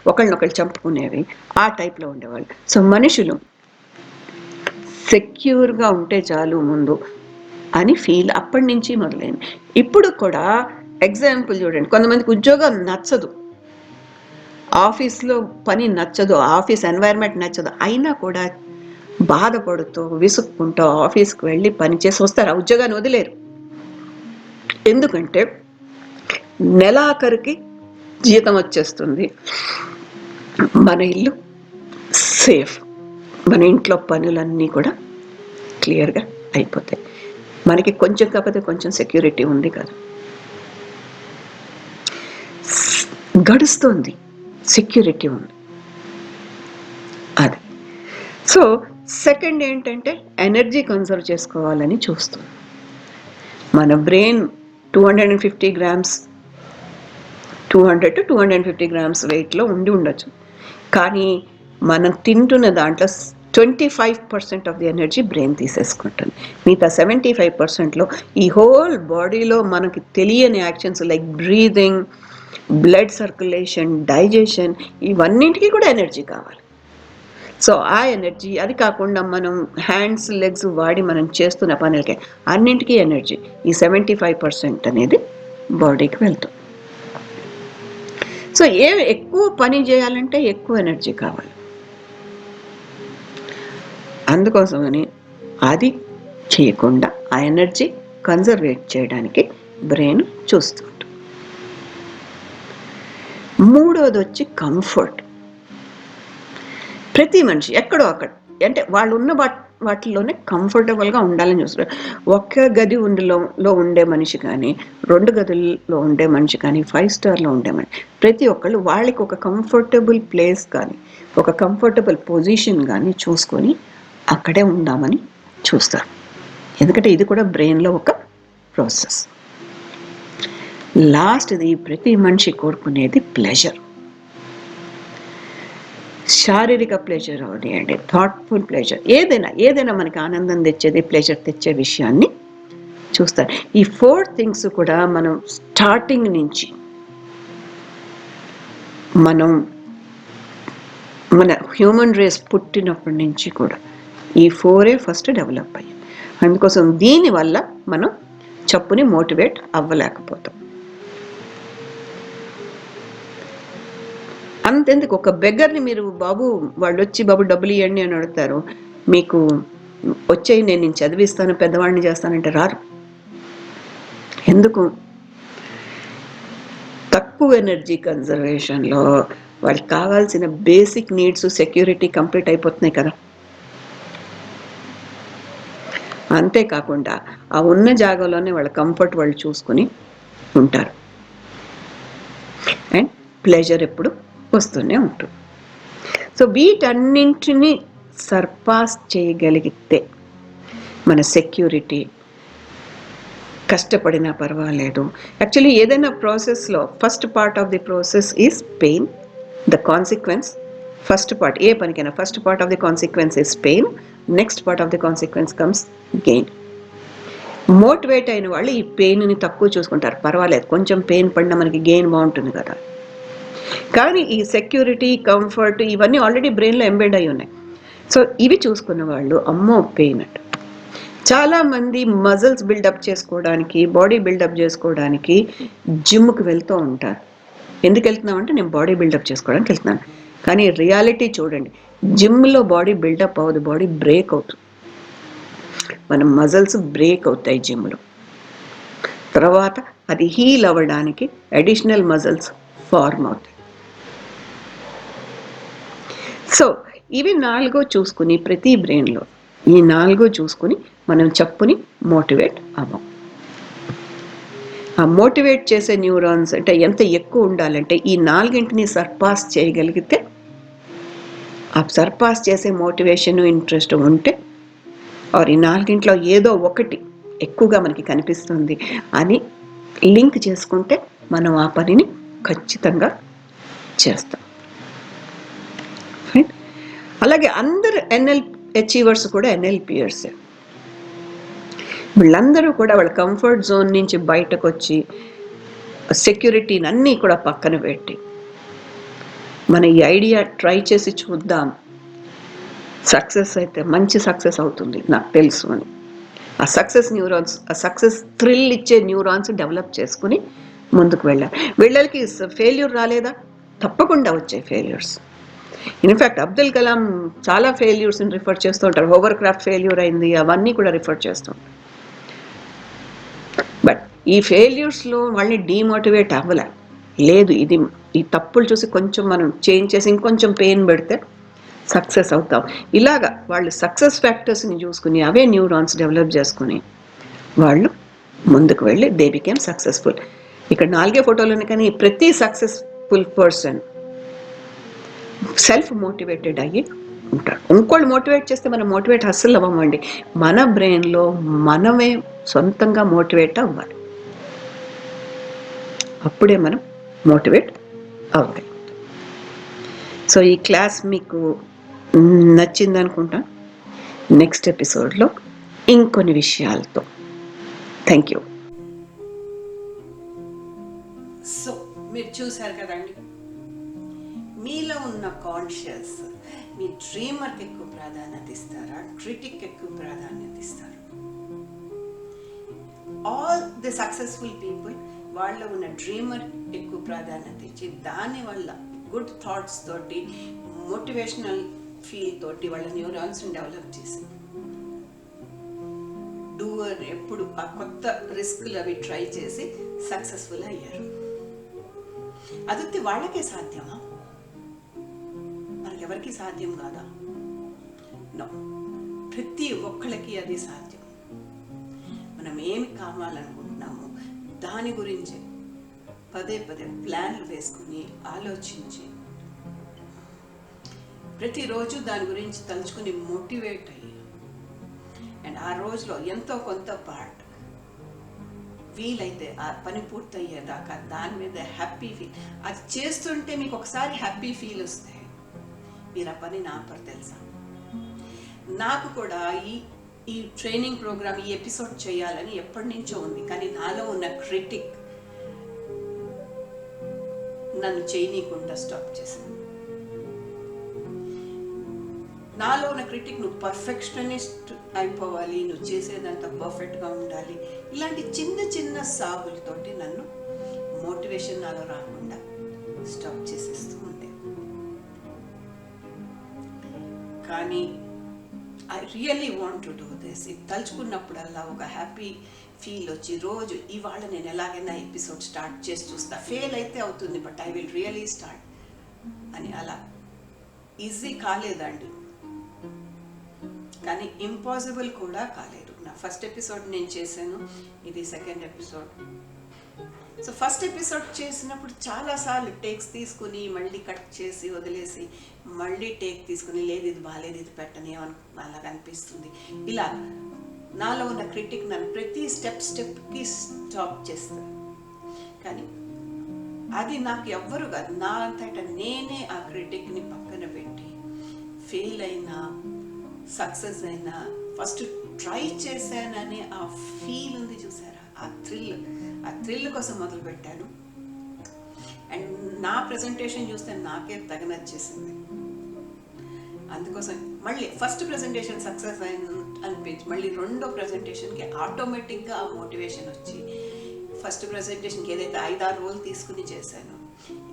ఒకళ్ళనొకళ్ళు చంపుకునేవి, ఆ టైప్లో ఉండేవాళ్ళు. సో మనుషులు సెక్యూర్గా ఉంటే చాలు ముందు అని ఫీల్ అప్పటి నుంచి మొదలైంది. ఇప్పుడు కూడా ఎగ్జాంపుల్ చూడండి, కొంతమందికి ఉద్యోగం నచ్చదు, ఆఫీస్లో పని నచ్చదు, ఆఫీస్ ఎన్వైర్న్మెంట్ నచ్చదు, అయినా కూడా బాధపడుతూ విసుక్కుంటూ ఆఫీస్కి వెళ్ళి పనిచేసి వస్తారు, ఆ ఉద్యోగాన్ని వదిలేరు. ఎందుకంటే నెలాఖరికి జీతం వచ్చేస్తుంది, మన ఇల్లు సేఫ్, మన ఇంట్లో పనులన్నీ కూడా క్లియర్గా అయిపోతాయి, మనకి కొంచెం కాకపోతే కొంచెం సెక్యూరిటీ ఉంది కదా, గడుస్తుంది, సెక్యూరిటీ ఉంది అది. సో సెకండ్ ఏంటంటే ఎనర్జీ కన్సర్వ్ చేసుకోవాలని చూస్తుంది. మన బ్రెయిన్ 250 గ్రామ్స్ 200 to 250 గ్రామ్స్ వెయిట్లో ఉండి ఉండొచ్చు, కానీ మనం తింటున్న దాంట్లో 25% ఆఫ్ ది ఎనర్జీ బ్రెయిన్ తీసేసుకుంటుంది. మిగతా 75%లో ఈ హోల్ బాడీలో మనకి తెలియని actions like breathing, blood circulation, digestion, ఇవన్నింటికి కూడా ఎనర్జీ కావాలి. సో ఆ ఎనర్జీ, అది కాకుండా మనం హ్యాండ్స్ లెగ్స్ వాడి మనం చేస్తున్న పనులకి అన్నింటికీ ఎనర్జీ, ఈ 75% అనేది బాడీకి వెళ్తుంది. సో ఎక్కువ పని చేయాలంటే ఎక్కువ ఎనర్జీ కావాలి, అందుకోసమని అది చేయకుండా ఆ ఎనర్జీ కన్జర్వేట్ చేయడానికి బ్రెయిన్ చూస్తుంది. మూడోది వచ్చి కంఫర్ట్. ప్రతి మనిషి ఎక్కడో అక్కడ అంటే వాళ్ళు ఉన్న వాటిల్లోనే కంఫర్టబుల్గా ఉండాలని చూస్తారు. ఒక్క గది లో ఉండే మనిషి కానీ, 2 గదుల్లో ఉండే మనిషి కానీ, 5 స్టార్లో ఉండే మనిషి, ప్రతి ఒక్కళ్ళు వాళ్ళకి ఒక కంఫర్టబుల్ ప్లేస్ కానీ, ఒక కంఫర్టబుల్ పొజిషన్ కానీ చూసుకొని అక్కడే ఉందామని చూస్తారు. ఎందుకంటే ఇది కూడా బ్రెయిన్లో ఒక ప్రాసెస్. లాస్ట్ది ప్రతి మనిషి కోరుకునేది ప్లెజర్. శారీరక ప్లెజర్ అవనివ్వండి, థాట్ఫుల్ ప్లెజర్, ఏదైనా మనకి ఆనందం తెచ్చేది, ప్లెజర్ తెచ్చే విషయాన్ని చూస్తారు. ఈ 4 థింగ్స్ కూడా మనం స్టార్టింగ్ నుంచి మన హ్యూమన్ రేస్ పుట్టినప్పటి నుంచి కూడా ఈ 4 ఫస్ట్ డెవలప్ అయ్యాయి. అందుకోసం దీనివల్ల మనం చప్పుని మోటివేట్ అవ్వలేకపోతాం. అంతెందుకు, ఒక బెగ్గర్ని మీరు వాళ్ళు వచ్చి బాబు డబ్బులు ఇవ్వండి అని అడుగుతారు, మీకు వచ్చేయి నేను చదివిస్తాను, పెద్దవాడిని చేస్తానంటే రారు. ఎందుకు? తక్కువ ఎనర్జీ కన్జర్వేషన్లో వాళ్ళకి కావాల్సిన బేసిక్ నీడ్స్, సెక్యూరిటీ కంప్లీట్ అయిపోతున్నాయి కదా. అంతేకాకుండా ఆ ఉన్న జాగాలోనే వాళ్ళ కంఫర్ట్ వాళ్ళు చూసుకుని ఉంటారు, అండ్ ప్లెజర్ ఎప్పుడు వస్తూనే ఉంటుంది. సో వీటన్నింటినీ సర్పాస్ చేయగలిగితే మన సెక్యూరిటీ కష్టపడినా పర్వాలేదు. యాక్చువల్లీ ఏదైనా ప్రాసెస్లో first part of the process is pain, the consequence. First part ఏ పనికైనా first part of the consequence is pain, next part of the consequence comes gain. Motivate అయిన వాళ్ళు ఈ పెయిన్ని తక్కువ చూసుకుంటారు, పర్వాలేదు కొంచెం పెయిన్ పడినా మనకి గెయిన్ బాగుంటుంది కదా. కానీ ఈ సెక్యూరిటీ, కంఫర్ట్ ఇవన్నీ ఆల్రెడీ బ్రెయిన్లో ఎంబెడ్ అయి ఉన్నాయి. సో ఇవి చూసుకున్న వాళ్ళు అమ్మో పెయిన్ అంట. చాలామంది మజిల్స్ బిల్డప్ చేసుకోవడానికి, బాడీ బిల్డప్ చేసుకోవడానికి జిమ్కి వెళ్తూ ఉంటారు. ఎందుకు వెళ్తున్నామంటే నేను బాడీ బిల్డప్ చేసుకోవడానికి వెళ్తున్నాను. కానీ రియాలిటీ చూడండి, జిమ్లో బాడీ బిల్డప్ అవ్వదు, బాడీ బ్రేక్ అవుతుంది. మన మజిల్స్ బ్రేక్ అవుతాయి జిమ్లో. తర్వాత అది హీల్ అవ్వడానికి అడిషనల్ మజిల్స్ ఫార్మ్ అవుతాయి. సో ఇవి 4 చూసుకుని ప్రతి బ్రెయిన్లో ఈ 4 చూసుకుని మనం చెప్పుని మోటివేట్ అవ్వం. ఆ మోటివేట్ చేసే న్యూరాన్స్ అంటే ఎంత ఎక్కువ ఉండాలంటే ఈ 4 సర్పాస్ చేయగలిగితే, ఆ సర్పాస్ చేసే మోటివేషన్ ఇంట్రెస్ట్ ఉంటే ఆర్ ఈ 4 ఏదో ఒకటి ఎక్కువగా మనకి కనిపిస్తుంది అని లింక్ చేసుకుంటే మనం ఆ పనిని ఖచ్చితంగా చేస్తాం. అలాగే అందరు అచీవర్స్ కూడా ఎన్ఎల్పియర్సే. వీళ్ళందరూ కూడా వాళ్ళ కంఫర్ట్ జోన్ నుంచి బయటకు వచ్చి సెక్యూరిటీని అన్నీ కూడా పక్కన పెట్టి మన ఈ ఐడియా ట్రై చేసి చూద్దాం, సక్సెస్ అయితే మంచి సక్సెస్ అవుతుంది నాకు తెలుసు అని ఆ సక్సెస్ న్యూరాన్స్, ఆ సక్సెస్ థ్రిల్ ఇచ్చే న్యూరాన్స్ డెవలప్ చేసుకుని ముందుకు వెళ్ళాలి. వీళ్ళకి ఫెయిల్యూర్ రాలేదా? తప్పకుండా వచ్చాయి ఫెయిల్యూర్స్. ఇన్ఫ్యాక్ట్ అబ్దుల్ కలాం చాలా ఫెయిల్యూర్స్ని రిఫర్ చేస్తూ ఉంటారు. హోవర్ క్రాఫ్ట్ ఫెయిల్యూర్ అయింది, అవన్నీ కూడా రిఫర్ చేస్తాం. బట్ ఈ ఫెయిల్యూర్స్లో వాళ్ళని డీమోటివేట్ అవ్వలే. లేదు, ఇది ఈ తప్పులు చూసి కొంచెం మనం చేంజ్ చేసి ఇంకొంచెం పెయిన్ పెడితే సక్సెస్ అవుతాం. ఇలాగా వాళ్ళు సక్సెస్ ఫ్యాక్టర్స్ని చూసుకుని అవే న్యూరాన్స్ డెవలప్ చేసుకుని వాళ్ళు ముందుకు వెళ్ళి దే బికేమ్ సక్సెస్ఫుల్. ఇక్కడ 4 ఫోటోలు ఉన్నాయి, కానీ ప్రతి సక్సెస్ఫుల్ పర్సన్ సెల్ఫ్ మోటివేటెడ్ అయ్యి ఉంటాడు. ఇంకోళ్ళు మోటివేట్ చేస్తే మనం మోటివేట్ అస్సలు అవ్వమండి. మన బ్రెయిన్లో మనమే సొంతంగా మోటివేట్ అవ్వాలి, అప్పుడే మనం మోటివేట్ అవుతాయి. సో ఈ క్లాస్ మీకు నచ్చింది అనుకుంటా. నెక్స్ట్ ఎపిసోడ్లో ఇంకొన్ని విషయాలతో. Thank you. సో మీరు చూశారు కదండి, మీలో ఉన్న కాన్షియస్ మీ డ్రీమర్కి ఎక్కువ ప్రాధాన్యత ఇస్తారా, క్రిటిక్ ఎక్కువ ప్రాధాన్యత ఇస్తారు? ఆల్ ది సక్సెస్ఫుల్ పీపుల్ వాళ్ళలో ఉన్న డ్రీమర్ ఎక్కువ ప్రాధాన్యత ఇచ్చి దానివల్ల గుడ్ థాట్స్ తోటి, మోటివేషనల్ ఫీల్ తోటి వాళ్ళ న్యూరాన్స్ని డెవలప్ చేసి డూవర్ ఎప్పుడు ఆ కొత్త రిస్క్లు అవి ట్రై చేసి సక్సెస్ఫుల్ అయ్యారు. అది వాళ్ళకే సాధ్యమా? మనకెవరికి సాధ్యం కాదా? నో, ప్రతి ఒక్కళ్ళకి అది సాధ్యం. మనం ఏమి కావాలనుకుంటున్నామో దాని గురించి పదే పదే ప్లాన్లు వేసుకుని ఆలోచించి ప్రతిరోజు దాని గురించి తలుచుకుని మోటివేట్ అయ్యి అండ్ ఆ రోజులో ఎంతో కొంత పార్ట్ వీలైతే ఆ పని పూర్తయ్యేదాకా దాని మీద హ్యాపీ ఫీల్, అది చేస్తుంటే మీకు ఒకసారి హ్యాపీ ఫీల్ వస్తే మీరు ఆ పని ఆపరు. తెలుసా, నాకు కూడా ఈ ట్రైనింగ్ ప్రోగ్రామ్ ఈ ఎపిసోడ్ చేయాలని ఎప్పటి నుంచో ఉంది, కానీ నాలో ఉన్న క్రిటిక్ నన్ను చేయనీయకుండా స్టాప్ చేసింది. నాలో ఉన్న క్రిటిక్ నువ్వు పర్ఫెక్షనిస్ట్ అయిపోవాలి, నువ్వు చేసేదంతా పర్ఫెక్ట్గా ఉండాలి, ఇలాంటి చిన్న చిన్న సాగులతోటి నన్ను మోటివేషన్ నాలో రాకుండా స్టాప్ చేసేస్తూ ఉండే. కానీ I really want to do this. ఇది తలుచుకున్నప్పుడల్లా ఒక హ్యాపీ ఫీల్ వచ్చి రోజు ఇవాళ నేను ఎలాగైనా ఎపిసోడ్ స్టార్ట్ చేసి చూస్తా, ఫెయిల్ అయితే అవుతుంది but I will really start అని. అలా ఈజీ కాలేదండి, కానీ ఇంపాసిబుల్ కూడా కాలేదు. నా ఫస్ట్ ఎపిసోడ్ నేను చేశాను, ఇది second episode. So first episode చేసినప్పుడు చాలాసార్లు టేక్స్ తీసుకుని మళ్ళీ కట్ చేసి వదిలేసి మళ్ళీ టేక్ తీసుకుని లేదు ఇది బాగాలేదు ఇది పెట్టని అలాగ అనిపిస్తుంది. ఇలా నాలో ఉన్న క్రిటిక్ నన్ను ప్రతి స్టెప్కి స్టాప్ చేస్తాను. కానీ అది నాకు ఎవ్వరు కాదు, నా అంతటా నేనే ఆ క్రిటిక్ని పక్కన పెట్టి ఫెయిల్ అయినా సక్సెస్ అయినా ఫస్ట్ ట్రై చేశానని ఆ ఫీల్ ఉంది చూసారా, ఆ థ్రిల్ కోసం మొదలు పెట్టాను. అండ్ నా ప్రెజెంటేషన్ చూస్తే నాకే తెగ నచ్చేసింది. అందుకోసం మళ్ళీ ఫస్ట్ ప్రెజెంటేషన్ సక్సెస్ అనిపించి మళ్ళీ రెండో ప్రెజెంటేషన్కి ఆటోమేటిక్గా ఆ మోటివేషన్ వచ్చి ఫస్ట్ ప్రెజెంటేషన్కి ఏదైతే 5-6 రోజులు తీసుకుని చేశానో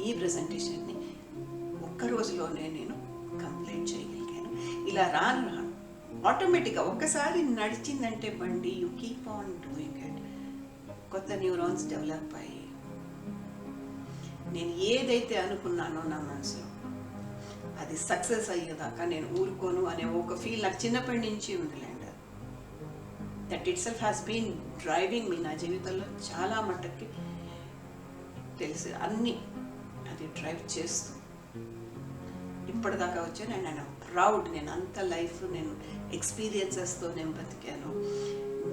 ఈ ప్రెజెంటేషన్ని ఒక్క రోజులోనే నేను కంప్లీట్ చేయగలిగాను. ఇలా రాను ఆటోమేటిక్గా ఒక్కసారి నడిచిందంటే బండి you keep on doing it. కొత్త న్యూరాన్స్ డెవలప్ అయ్యి నేను ఏదైతే అనుకున్నానో నా మనసులో అది సక్సెస్ అయ్యేదాకా నేను ఊరుకోను అనే ఒక ఫీల్ నాకు చిన్నప్పటి నుంచి ఉందిలేండి. That itself has been driving me నా జీవితంలో చాలా మట్టుకి తెలిసి అన్నీ అది డ్రైవ్ చేస్తూ ఇప్పటిదాకా వచ్చాను. అండ్ నేను ప్రౌడ్, నేను అంత లైఫ్ నేను ఎక్స్పీరియన్సెస్తో నేను బతికాను.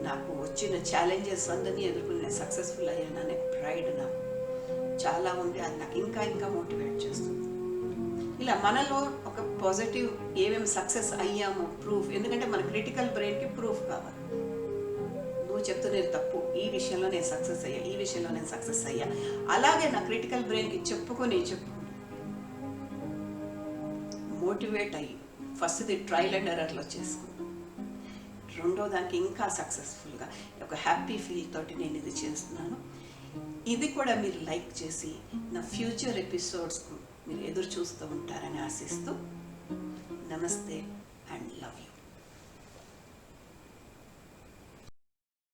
నాకు వచ్చిన ఛాలెంజెస్ అందరినీ ఎదుర్కొని నేను సక్సెస్ఫుల్ అయ్యాననే ప్రైడ్ నాకు చాలా ఉంది. అది నాకు ఇంకా ఇంకా మోటివేట్ చేస్తుంది. ఇలా మనలో ఒక పాజిటివ్ ఏమేమి సక్సెస్ అయ్యామో ప్రూఫ్, ఎందుకంటే మన క్రిటికల్ బ్రెయిన్కి ప్రూఫ్ కావాలి. నువ్వు చెప్తున్నది తప్పు, ఈ విషయంలో నేను సక్సెస్ అయ్యా, ఈ విషయంలో నేను సక్సెస్ అయ్యా, అలాగే నా క్రిటికల్ బ్రెయిన్కి చెప్పుకొని మోటివేట్ అయ్యి ఫస్ట్ది ట్రయల్ అండ్ ఎర్రర్లో చేసుకుని రెండో దానికి ఇంకా సక్సెస్ఫుల్గా ఒక హ్యాపీ ఫీల్ తోటి నేను ఇది చేస్తున్నాను. ఇది కూడా మీరు లైక్ చేసి నా ఫ్యూచర్ ఎపిసోడ్స్కు మీరు ఎదురు చూస్తూ ఉంటారని ఆశిస్తూ నమస్తే అండ్ లవ్ యూ.